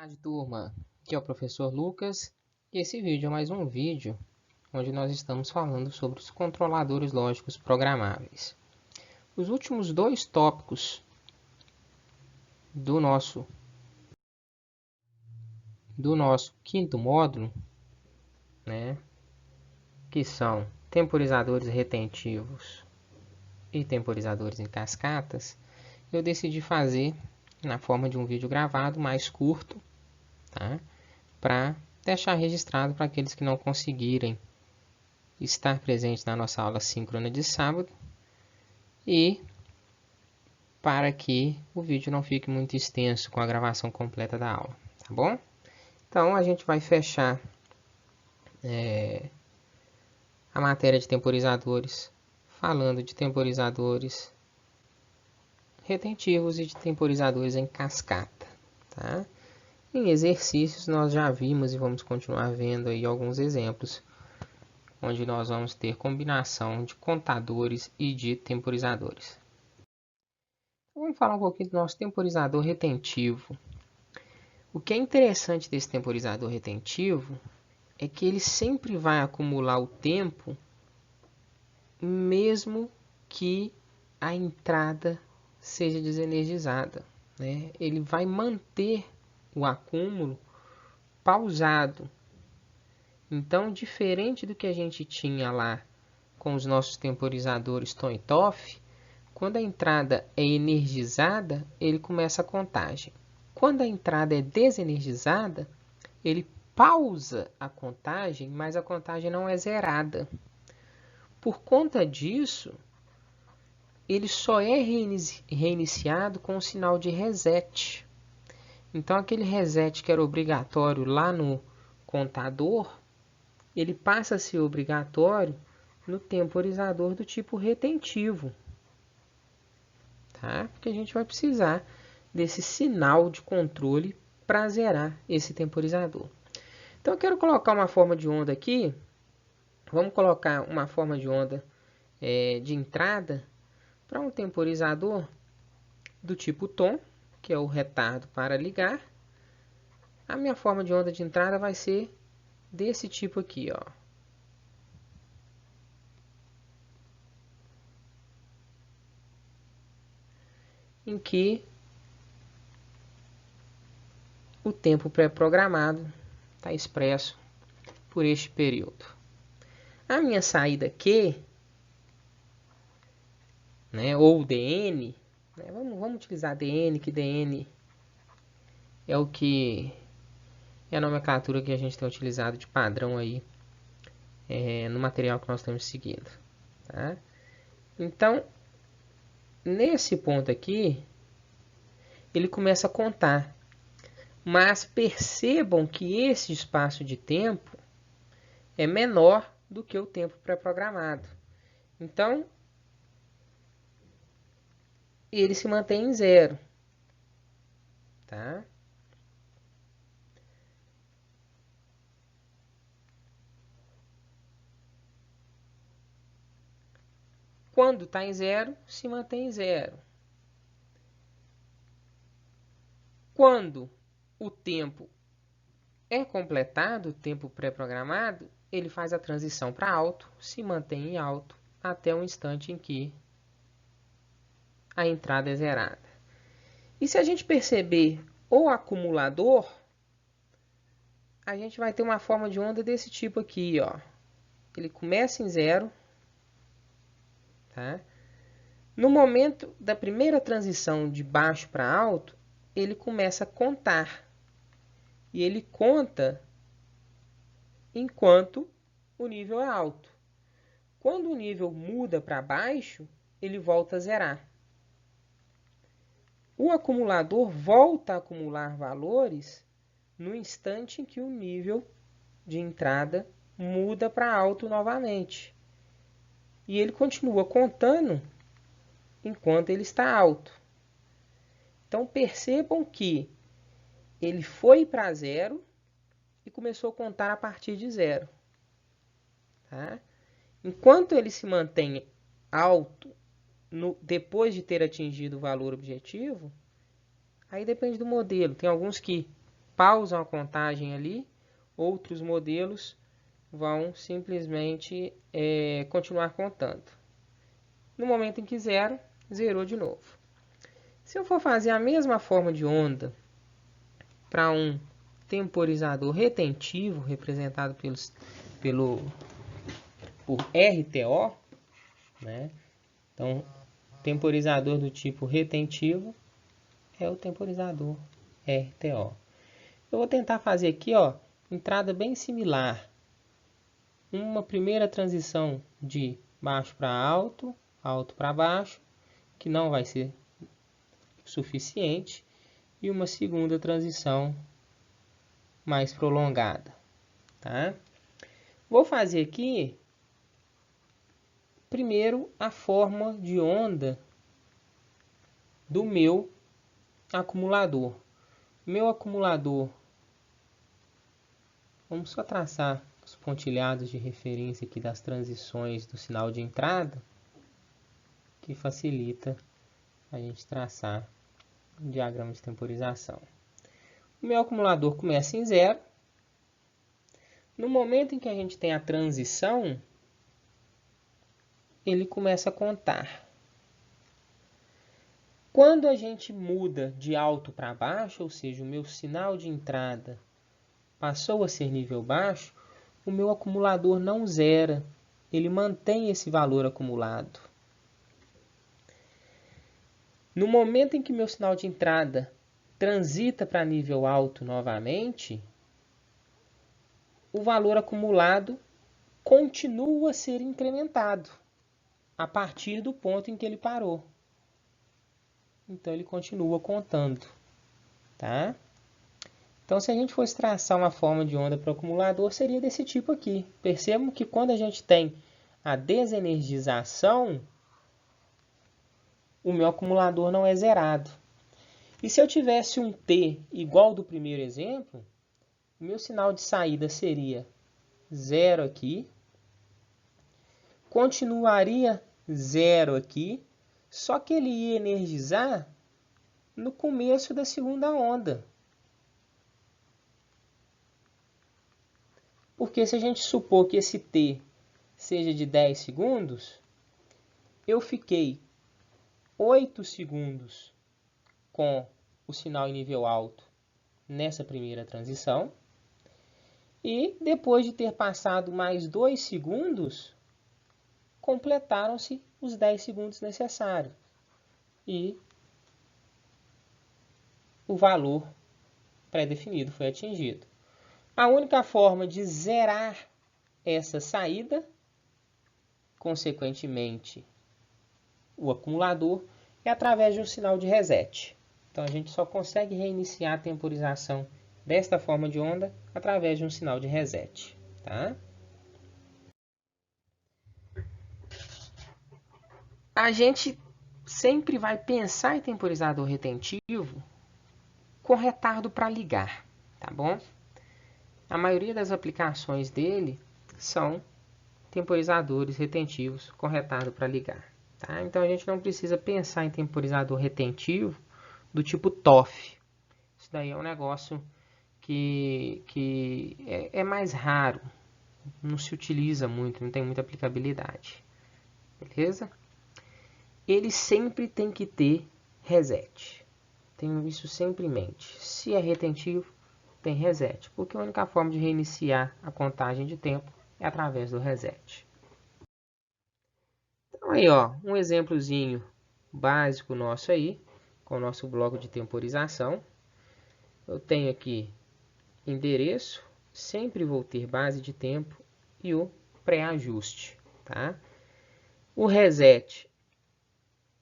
tarde, turma. Aqui é o professor Lucas e esse vídeo é mais um vídeo onde nós estamos falando sobre os controladores lógicos programáveis. Os últimos dois tópicos do nosso quinto módulo, né, que são temporizadores retentivos e temporizadores em cascatas, eu decidi fazer na forma de um vídeo gravado mais curto, tá? Para deixar registrado para aqueles que não conseguirem estar presentes na nossa aula síncrona de sábado e para que o vídeo não fique muito extenso com a gravação completa da aula, tá bom? Então a gente vai fechar a matéria de temporizadores falando de temporizadores retentivos e de temporizadores em cascata, tá? Em exercícios nós já vimos e vamos continuar vendo aí alguns exemplos onde nós vamos ter combinação de contadores e de temporizadores. Vamos falar um pouquinho do nosso temporizador retentivo. O que é interessante desse temporizador retentivo é que ele sempre vai acumular o tempo mesmo que a entrada seja desenergizada, né? Ele vai manter o acúmulo pausado. Então, diferente do que a gente tinha lá com os nossos temporizadores Toff, quando a entrada é energizada, ele começa a contagem. Quando a entrada é desenergizada, ele pausa a contagem, mas a contagem não é zerada. Por conta disso, ele só é reiniciado com o sinal de reset. Então, aquele reset que era obrigatório lá no contador, ele passa a ser obrigatório no temporizador do tipo retentivo, tá? Porque a gente vai precisar desse sinal de controle para zerar esse temporizador. Então eu quero colocar uma forma de onda aqui. Vamos colocar uma forma de onda de entrada para um temporizador do tipo tom, que é o retardo para ligar. A minha forma de onda de entrada vai ser desse tipo aqui, ó. Em que o tempo pré-programado está expresso por este período. A minha saída Q, né, ou DN, né, vamos utilizar DN, que DN é o que é a nomenclatura que a gente tem utilizado de padrão aí no material que nós estamos seguindo. Tá? Então, nesse ponto aqui, ele começa a contar. Mas percebam que esse espaço de tempo é menor do que o tempo pré-programado. Então, ele se mantém em zero. Tá? Quando está em zero, se mantém em zero. Quando o tempo é completado, o tempo pré-programado, ele faz a transição para alto, se mantém em alto até o instante em que a entrada é zerada. E se a gente perceber o acumulador, a gente vai ter uma forma de onda desse tipo aqui, ó. Ele começa em zero, tá? No momento da primeira transição de baixo para alto, ele começa a contar. E ele conta enquanto o nível é alto. Quando o nível muda para baixo, ele volta a zerar. O acumulador volta a acumular valores no instante em que o nível de entrada muda para alto novamente. E ele continua contando enquanto ele está alto. Então percebam que ele foi para zero e começou a contar a partir de zero. Tá? Enquanto ele se mantém alto depois de ter atingido o valor objetivo, aí depende do modelo. Tem alguns que pausam a contagem ali, outros modelos vão simplesmente continuar contando. No momento em que zerou de novo. Se eu for fazer a mesma forma de onda para um temporizador retentivo, representado por RTO, né? Então, temporizador do tipo retentivo é o temporizador RTO. Eu vou tentar fazer aqui, ó, entrada bem similar. Uma primeira transição de baixo para alto, alto para baixo, que não vai ser suficiente, e uma segunda transição mais prolongada, tá? Vou fazer aqui primeiro a forma de onda do meu acumulador. Meu acumulador, vamos só traçar os pontilhados de referência aqui das transições do sinal de entrada, que facilita a gente traçar um diagrama de temporização. O meu acumulador começa em 0. No momento em que a gente tem a transição, ele começa a contar. Quando a gente muda de alto para baixo, ou seja, o meu sinal de entrada passou a ser nível baixo, o meu acumulador não zera, ele mantém esse valor acumulado. No momento em que meu sinal de entrada transita para nível alto novamente, o valor acumulado continua a ser incrementado a partir do ponto em que ele parou. Então ele continua contando, tá? Então se a gente fosse traçar uma forma de onda para o acumulador, seria desse tipo aqui. Percebam que quando a gente tem a desenergização, o meu acumulador não é zerado. E se eu tivesse um T igual do primeiro exemplo, o meu sinal de saída seria 0 aqui, continuaria 0 aqui, só que ele ia energizar no começo da segunda onda. Porque se a gente supor que esse T seja de 10 segundos, eu fiquei 8 segundos com o sinal em nível alto nessa primeira transição. E depois de ter passado mais 2 segundos, completaram-se os 10 segundos necessários. E o valor pré-definido foi atingido. A única forma de zerar essa saída, consequentemente, o acumulador, é através de um sinal de reset. Então a gente só consegue reiniciar a temporização desta forma de onda através de um sinal de reset, tá? A gente sempre vai pensar em temporizador retentivo com retardo para ligar, tá bom? A maioria das aplicações dele são temporizadores retentivos com retardo para ligar, tá? Então a gente não precisa pensar em temporizador retentivo do tipo TOF. Isso daí é um negócio que é mais raro, não se utiliza muito, não tem muita aplicabilidade, beleza? Ele sempre tem que ter reset. Tenho isso sempre em mente. Se é retentivo, tem reset, porque a única forma de reiniciar a contagem de tempo é através do reset. Então aí, ó, um exemplozinho básico nosso aí, com o nosso bloco de temporização. Eu tenho aqui endereço, sempre vou ter base de tempo e o pré-ajuste, tá? O reset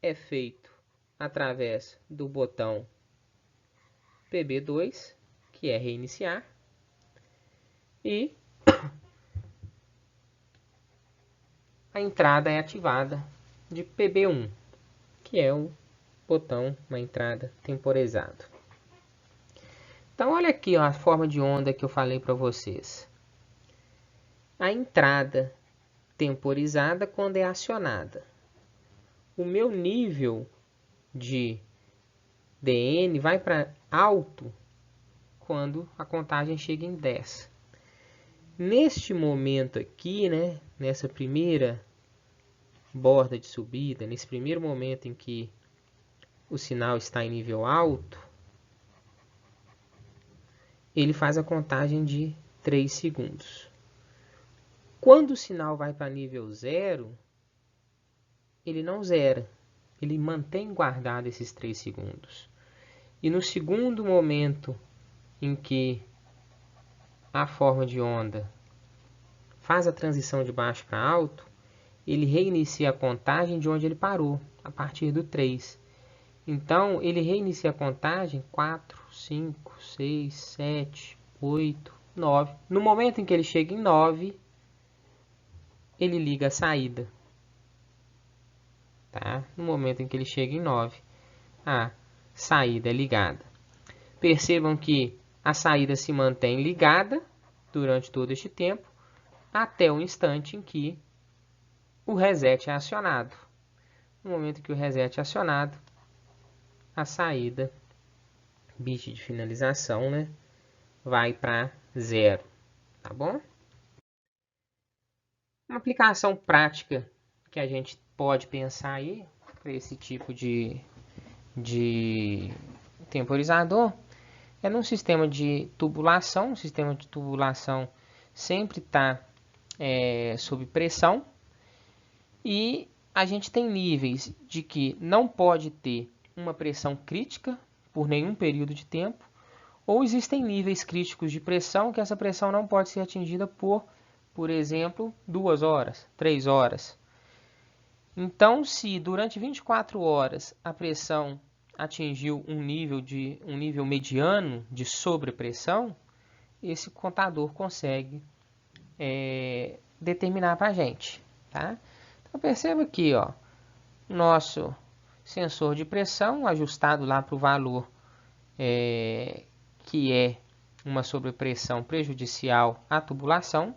é feito através do botão PB2, que é reiniciar, e a entrada é ativada de PB1, que é o botão na entrada temporizado. Então olha aqui, ó, a forma de onda que eu falei para vocês. A entrada temporizada quando é acionada. O meu nível de DN vai para alto quando a contagem chega em 10. Neste momento aqui, né, nessa primeira borda de subida, nesse primeiro momento em que o sinal está em nível alto, ele faz a contagem de 3 segundos. Quando o sinal vai para nível 0, ele não zera, ele mantém guardado esses 3 segundos. E no segundo momento em que a forma de onda faz a transição de baixo para alto, ele reinicia a contagem de onde ele parou, a partir do 3. Então, ele reinicia a contagem 4, 5, 6, 7, 8, 9. No momento em que ele chega em 9, ele liga a saída. Tá? No momento em que ele chega em 9, a saída é ligada. Percebam que a saída se mantém ligada durante todo este tempo, até o instante em que o reset é acionado. No momento em que o reset é acionado, a saída, bit de finalização, né, vai para 0. Tá bom? Uma aplicação prática que a gente pode pensar aí para esse tipo de temporizador é num sistema de tubulação. O sistema de tubulação sempre está sob pressão e a gente tem níveis de que não pode ter uma pressão crítica por nenhum período de tempo, ou existem níveis críticos de pressão que essa pressão não pode ser atingida por exemplo, 2 horas, 3 horas. Então, se durante 24 horas a pressão atingiu um nível mediano de sobrepressão, esse contador consegue determinar para a gente. Tá? Então, perceba aqui, ó, nosso sensor de pressão ajustado lá para o valor que é uma sobrepressão prejudicial à tubulação.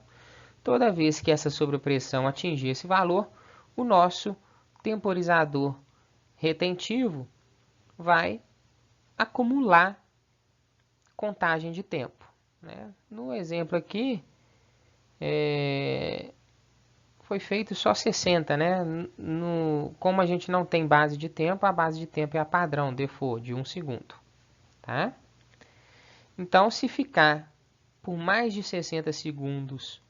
Toda vez que essa sobrepressão atingir esse valor, o nosso temporizador retentivo vai acumular contagem de tempo. Né? No exemplo aqui, foi feito só 60, né? Como a gente não tem base de tempo, a base de tempo é a padrão, default, de 1 segundo. Tá? Então, se ficar por mais de 60 segundos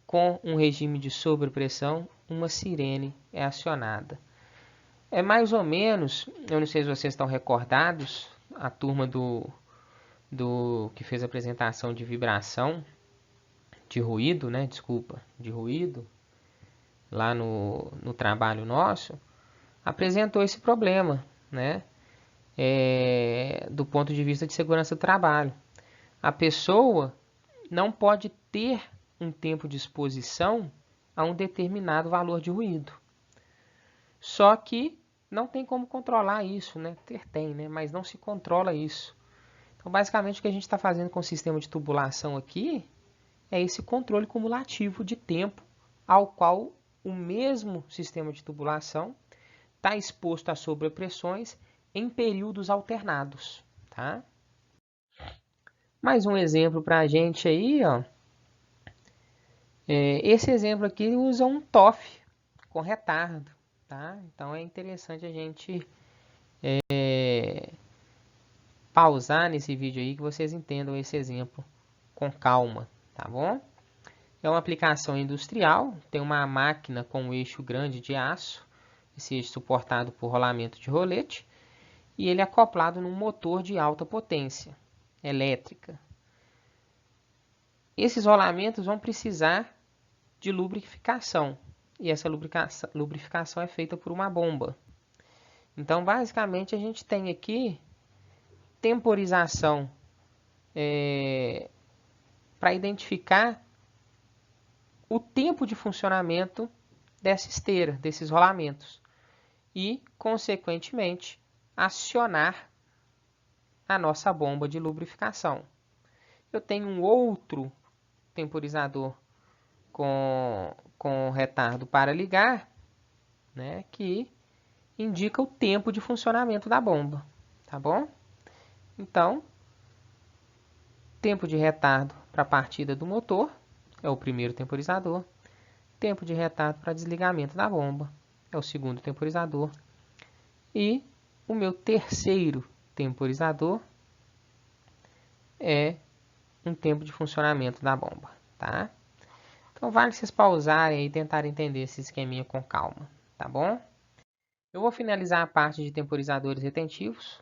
com um regime de sobrepressão, uma sirene é acionada. É mais ou menos, eu não sei se vocês estão recordados, a turma do que fez a apresentação de vibração, de ruído, né? Desculpa, de ruído, lá no trabalho nosso, apresentou esse problema, né? Do ponto de vista de segurança do trabalho. A pessoa não pode ter um tempo de exposição a um determinado valor de ruído. Só que não tem como controlar isso, né? Tem, né? Mas não se controla isso. Então, basicamente, o que a gente está fazendo com o sistema de tubulação aqui é esse controle cumulativo de tempo ao qual o mesmo sistema de tubulação está exposto a sobrepressões em períodos alternados. Tá? Mais um exemplo para a gente aí, ó. Esse exemplo aqui usa um TOF com retardo. Tá? Então é interessante a gente pausar nesse vídeo aí que vocês entendam esse exemplo com calma, tá bom? É uma aplicação industrial, tem uma máquina com um eixo grande de aço, esse eixo suportado por rolamento de rolete, e ele é acoplado num motor de alta potência elétrica. Esses rolamentos vão precisar de lubrificação, e essa lubrificação é feita por uma bomba. Então, basicamente, a gente tem aqui temporização para identificar o tempo de funcionamento dessa esteira, desses rolamentos, e, consequentemente, acionar a nossa bomba de lubrificação. Eu tenho um outro temporizador com retardo para ligar, né, que indica o tempo de funcionamento da bomba, tá bom? Então, tempo de retardo para a partida do motor, é o primeiro temporizador. Tempo de retardo para desligamento da bomba, é o segundo temporizador. E o meu terceiro temporizador é um tempo de funcionamento da bomba, tá? Então vale vocês pausarem e tentarem entender esse esqueminha com calma, tá bom? Eu vou finalizar a parte de temporizadores retentivos,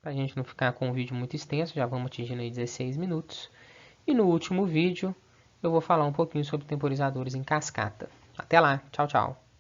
para a gente não ficar com um vídeo muito extenso, já vamos atingindo aí 16 minutos. E no último vídeo eu vou falar um pouquinho sobre temporizadores em cascata. Até lá, tchau, tchau!